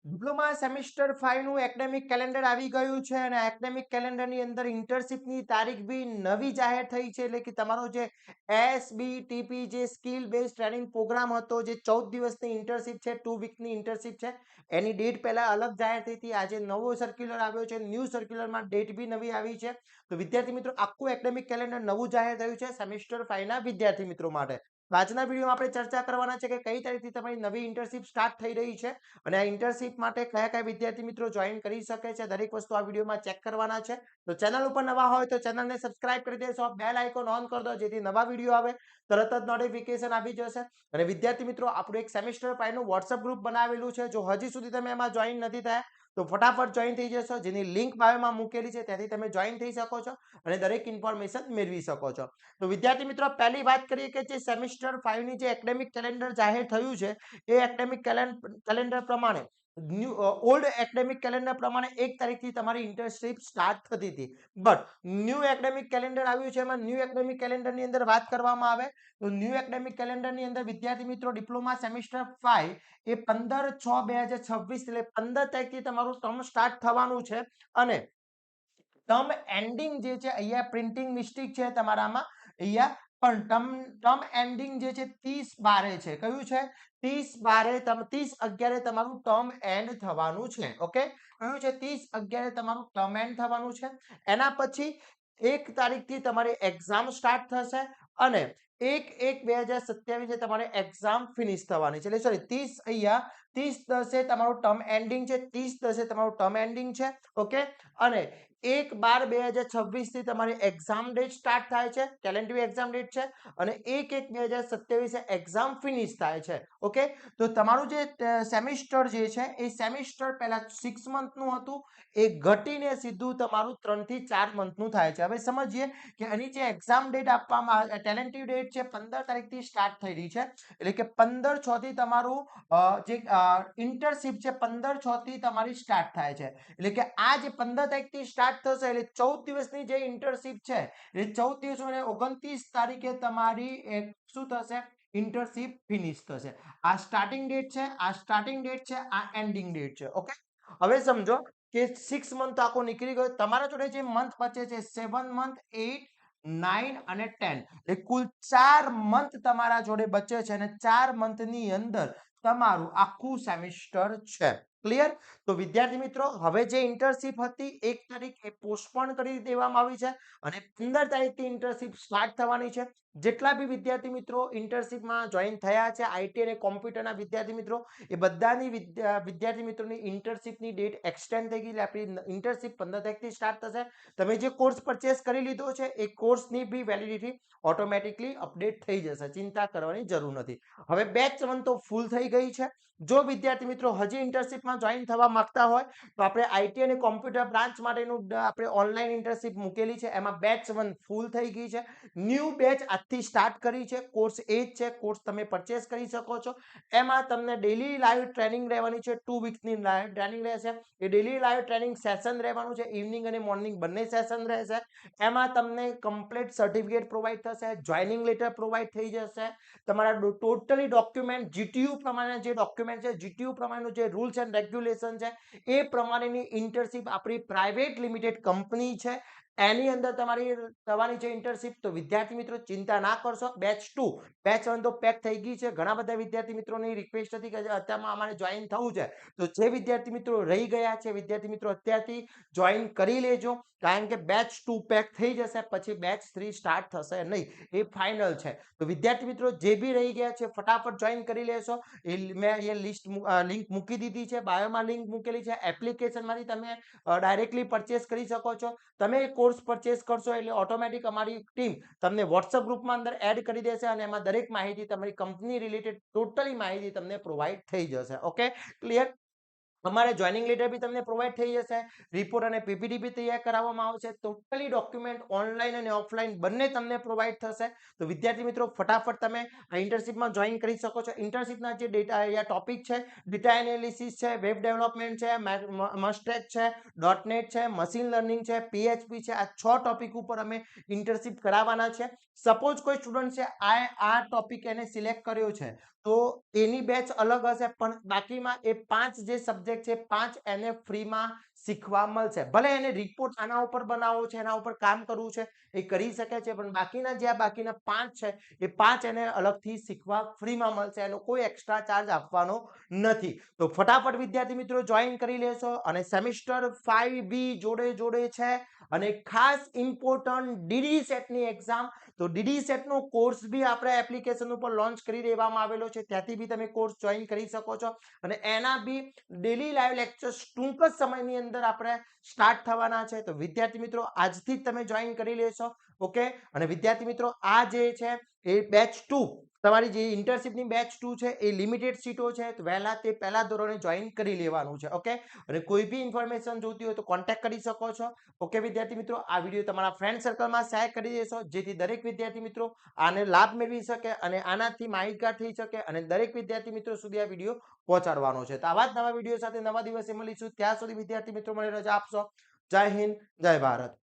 Diploma semester 5 નું academic calendar આવી ગયું છે અને એકેડેમિક કેલેન્ડરની અંદર ઇન્ટર્નશિપની તારીખ બી નવી જાહેર થઈ છે. એટલે કે તમારો જે SBTP જે સ્કિલ બેઝ ટ્રેનિંગ પ્રોગ્રામ હતો, જે 14 દિવસની ઇન્ટર્નશિપ છે, 2 વીકની ઇન્ટર્નશિપ છે, એની ડેટ પહેલા અલગ જાહેર થઈ હતી. આજે નવો સર્ક્યુલર આવ્યો છે. ન્યૂ સર્ક્યુલરમાં ડેટ બી નવી આવી છે. તો વિદ્યાર્થી મિત્રો, આખું એકેડેમિક કેલેન્ડર નવું જાહેર થયું છે સેમિસ્ટર 5 ના વિદ્યાર્થી મિત્રો માટે. આજના વિડીયોમાં આપણે ચર્ચા કરવાના છે કે કઈ તારીખથી તમારી નવી ઇન્ટર્નશિપ સ્ટાર્ટ થઈ રહી છે અને આ ઇન્ટર્નશિપ માટે કયા કયા વિદ્યાર્થી મિત્રો જોઈન કરી શકે છે. દરેક વસ્તુ આ વિડીયોમાં ચેક કરવાના છે. તો ચેનલ ઉપર નવા હોય તો ચેનલને સબસ્ક્રાઇબ કરી દેશો, બેલ આઇકોન ઓન કરી દો, જેથી નવા વિડીયો આવે તરત જ નોટિફિકેશન આવી જશે. અને વિદ્યાર્થી મિત્રો, આપણું એક સેમિસ્ટર 5 નું વોટ્સઅપ ગ્રુપ બનાવેલું છે. જો હજી સુધી તમે એમાં જોઈન નથી થયા તો ફટાફટ જોઈન થઈ જશો, જેની લિંક બાયોમાં મૂકેલી છે, ત્યાંથી તમે જોઈન થઈ શકો છો અને દરેક ઇન્ફોર્મેશન મેળવી શકો છો. તો વિદ્યાર્થી મિત્રો, પહેલી વાત કરીએ કે જે સેમિસ્ટર 5 ની જે એકેડેમિક કેલેન્ડર જાહેર થયું છે, એ એકેડેમિક કેલેન્ડર પ્રમાણે ઓલ્ડ એકેડેમિક કેલેન્ડર પ્રમાણે 1 તારીખથી તમારી ઇન્ટર્નશિપ સ્ટાર્ટ થતી હતી. બટ ન્યૂ એકેડેમિક કેલેન્ડર આવ્યું છે. એમાં ન્યૂ એકેડેમિક કેલેન્ડરની અંદર વાત કરવામાં આવે તો ન્યૂ એકેડેમિક કેલેન્ડરની અંદર વિદ્યાર્થી મિત્રો, ડિપ્લોમા સેમિસ્ટર 5 એ 15/6/2026 એટલે 15 તારીખથી તમારું ટર્મ સ્ટાર્ટ થવાનું છે. અને ટર્મ એન્ડિંગ જે છે, અહીંયા પ્રિન્ટિંગ મિસ્ટેક છે તમારામાં, અહીંયા પણ ટર્મ એન્ડિંગ જે છે 30/12 છે. કયું છે? 30/11 તમારું ટર્મ એન્ડ થવાનું છે. ઓકે, કયું છે? 30/11 તમારું ટર્મ એન્ડ થવાનું છે. એના પછી 1 તારીખથી તમારી એક્ઝામ સ્ટાર્ટ થશે અને 1/1/2027 તમારે એક્ઝામ ફિનિશ થવાની છે. એટલે સોરી, 30 અહીંયા 30/10 તમારું ટર્મ એન્ડિંગ છે. 30/10 તમારું ટર્મ એન્ડિંગ છે. ઓકે, અને 1/12/2026 થી તમારી એક્ઝામ ડેટ સ્ટાર્ટ થાય છે, કેલેન્ડર એક્ઝામ ડેટ છે, અને 1/1/2027 એક્ઝામ ફિનિશ થાય છે. ઓકે, તો તમારું જે સેમિસ્ટર જે છે એ સેમિસ્ટર પહેલા 6 મંથનું હતું, એ ઘટીને સીધું તમારું 3 થી 4 મંથનું થાય છે. હવે સમજીએ કે આની જે એક્ઝામ ડેટ આપવામાં ટેલેન્ટિવ ડેટ છે 15 તારીખથી સ્ટાર્ટ થઈ રહી છે. એટલે કે 15/6 થી તમારું જે ઇન્ટર્નશિપ છે 15/6 થી તમારી સ્ટાર્ટ થાય છે. એટલે કે આ જે 15 તારીખથી સ્ટાર્ટ થશે એટલે 14 દિવસની જે ઇન્ટર્નશિપ છે એ 14 દિવસો અને 29 તારીખે તમારી શું થશે? ઇન્ટર્નશિપ ફિનિશ થશે. આ સ્ટાર્ટિંગ ડેટ છે, આ સ્ટાર્ટિંગ ડેટ છે, આ એન્ડિંગ ડેટ છે. ઓકે, હવે સમજો કે 6 મંથ આખો નીકળી ગયો. તમારા જોડે જે મંથ બચે છે 7 મંથ, 8, 9 અને 10, એટલે કુલ 4 મંથ તમારા જોડે બચે છે અને 4 મંથની અંદર તમારું આખું સેમિસ્ટર છે. ક્લિયર? તો વિદ્યાર્થી મિત્રો, હવે જે ઇન્ટર્નશિપ હતી 1 તારીખ એ પોસ્ટપોન કરી દેવામાં આવી છે અને 15 તારીખથી ઇન્ટર્નશિપ સ્ટાર્ટ થવાની છે. જેટલા બી વિદ્યાર્થી મિત્રો ઇન્ટર્નશિપમાં જોઈન થયા છે, આઈટી અને કોમ્પ્યુટરના વિદ્યાર્થી મિત્રો, એ બધાની વિદ્યાર્થી મિત્રોની ઇન્ટર્નશિપની ડેટ એક્સટેન્ડ થઈ ગઈ. એટલે આપણી ઇન્ટર્નશિપ 15 તારીખથી સ્ટાર્ટ થશે. તમે જે કોર્સ પરચેસ કરી લીધો છે એ કોર્સની બી વેલિડિટી ઓટોમેટિકલી અપડેટ થઈ જશે. ચિંતા કરવાની જરૂર નથી. હવે બેચ 1 તો ફૂલ થઈ ગઈ છે. જો વિદ્યાર્થી મિત્રો હજી ઇન્ટર્નશિપમાં જોઈન થવા માંગતા હોય તો આપણે આઈટી અને કોમ્પ્યુટર બ્રાન્ચ માટેનું આપણે ઓનલાઈન ઇન્ટર્નશિપ મૂકેલી છે. એમાં બેચ 1 ફૂલ થઈ ગઈ છે. ન્યૂ બેચ આજથી સ્ટાર્ટ કરી છે. કોર્સ એ જ છે, કોર્સ તમે પરચેસ કરી શકો છો. એમાં તમને ડેલી લાઈવ ટ્રેનિંગ રહેવાની છે. 2 વીકની લાઈવ ટ્રેનિંગ રહેશે. એ ડેલી લાઈવ ટ્રેનિંગ સેશન રહેવાનું છે. ઇવનિંગ અને મોર્નિંગ બંને સેશન રહેશે. એમાં તમને કમ્પ્લીટ સર્ટિફિકેટ પ્રોવાઈડ થશે, જોઈનિંગ લેટર પ્રોવાઈડ થઈ જશે, તમારા ટોટલી ડોક્યુમેન્ટ જીટીયુ પ્રમાણે જે ડોક્યુમેન્ટ છે, જીટીયુ પ્રમાણેનું જે રૂલ્સ એન્ડ રેગ્યુલેશન છે એ પ્રમાણેની ઇન્ટર્નશિપ આપણી પ્રાઇવેટ લિમિટેડ કંપની છે, એની અંદર તમારી થવાની છે ઇન્ટર્નશિપ. તો વિદ્યાર્થી મિત્રો ચિંતા ના કરશો. બેચ 2, બેચ 1 તો પેક થઈ ગઈ છે. ઘણા બધા વિદ્યાર્થી મિત્રોની રિક્વેસ્ટ હતી કે અત્યારમાં અમારે જોઈન થવું છે, તો જે વિદ્યાર્થી મિત્રો રહી ગયા છે, વિદ્યાર્થી મિત્રો અત્યારથી જોઈન કરી લેજો, કારણ કે બેચ 2 પેક થઈ જશે, પછી બેચ 3 સ્ટાર્ટ થશે નહીં, એ ફાઇનલ છે. તો વિદ્યાર્થી મિત્રો જે બી રહી ગયા છે ફટાફટ જોઈન કરી લેશો. મેં એ લિંક મૂકી દીધી છે, બાયોમાં લિંક મૂકેલી છે. એપ્લિકેશનમાંથી તમે ડાયરેક્ટલી પરચેસ કરી શકો છો. તમે કોર્સ પરચેસ કરશો એટલે ઓટોમેટિક અમારી ટીમ તમને વોટ્સઅપ ગ્રુપમાં અંદર એડ કરી દેશે અને એમાં દરેક માહિતી તમારી કંપની રિલેટેડ ટોટલી માહિતી તમને પ્રોવાઈડ થઈ જશે. Okay, clear? અમારે જોઈનિંગ લેટર બી તમને પ્રોવાઈડ થઈ જશે. રિપોર્ટ અને પીપીટી બી તૈયાર કરાવવામાં આવશે. ટોટલી ડોક્યુમેન્ટ ઓનલાઈન અને ઓફલાઈન બંને તમને પ્રોવાઈડ થશે. તો વિદ્યાર્થી મિત્રો ફટાફટ તમે આ ઇન્ટર્નશિપમાં જોઈન કરી શકો છો. ઇન્ટર્નશિપના જે ડેટા યા ટોપિક છે, ડેટા એનાલિસિસ છે, વેબ ડેવલપમેન્ટ છે, મસ્ટેક છે, .NET છે, મશીન લર્નિંગ છે, PHP છે, આ 6 ટોપિક ઉપર અમે ઇન્ટર્નશિપ કરાવવાના છે. સપોઝ કોઈ સ્ટુડન્ટ છે આ ટોપિક એને સિલેક્ટ કર્યો છે તો એની બેચ અલગ હશે, પણ બાકીમાં એ 5 જે સબ્જેક્ટ સબ્જેક્ટ છે 5 એને ફ્રીમાં શીખવા મળશે. ભલે એને રિપોર્ટ આના ઉપર બનાવવો છે, એના ઉપર કામ કરવું છે, એ કરી શકે છે, પણ બાકીના જે બાકીના 5 છે એ 5 એને અલગથી શીખવા ફ્રીમાં મળશે. એનો કોઈ એક્સ્ટ્રા ચાર્જ આપવાનો નથી. તો ફટાફટ વિદ્યાર્થી મિત્રો જોઈન કરી લેશો. અને સેમિસ્ટર 5B જોડે છે. અને ખાસ ઇમ્પોર્ટન્ટ ડીડી સેટની એક્ઝામ, તો ડીડી સેટનો કોર્સ બી આપણે એપ્લિકેશન ઉપર લોન્ચ કરી દેવામાં આવેલો છે. ત્યાંથી બી તમે કોર્સ જોઈન કરી શકો છો. અને એના બી ડેલી લાઈવ લેક્ચર્સ ટૂંક જ સમયની અંદર આપણે સ્ટાર્ટ થવાના છે. તો વિદ્યાર્થી મિત્રો આજથી જ તમે જોઈન કરી લેશો. ઓકે. અને વિદ્યાર્થી મિત્રો આ જે છે એ બેચ 2, તમારી જે ઇન્ટર્નશિપની બેચ 2 છે એ લિમિટેડ સીટો છે. તો વહેલા તે પહેલા ધોરણે જોઈન કરી લેવાનું છે. ઓકે. અને કોઈ બી ઇન્ફોર્મેશન જોતી હોય તો કોન્ટેક્ટ કરી શકો છો. ઓકે વિદ્યાર્થી મિત્રો, આ વિડીયો તમારા ફ્રેન્ડ સર્કલમાં શેર કરી દેશો, જેથી દરેક વિદ્યાર્થી મિત્રો આને લાભ મેળવી શકે અને આનાથી માહિતગાર થઈ શકે અને દરેક વિદ્યાર્થી મિત્રો સુધી આ વિડીયો પહોંચાડવાનો છે. તો આવા જ નવા વિડીયો સાથે નવા દિવસે મળીશું. ત્યાં સુધી વિદ્યાર્થી મિત્રો મને રજા આપશો. જય હિન્દ, જય ભારત.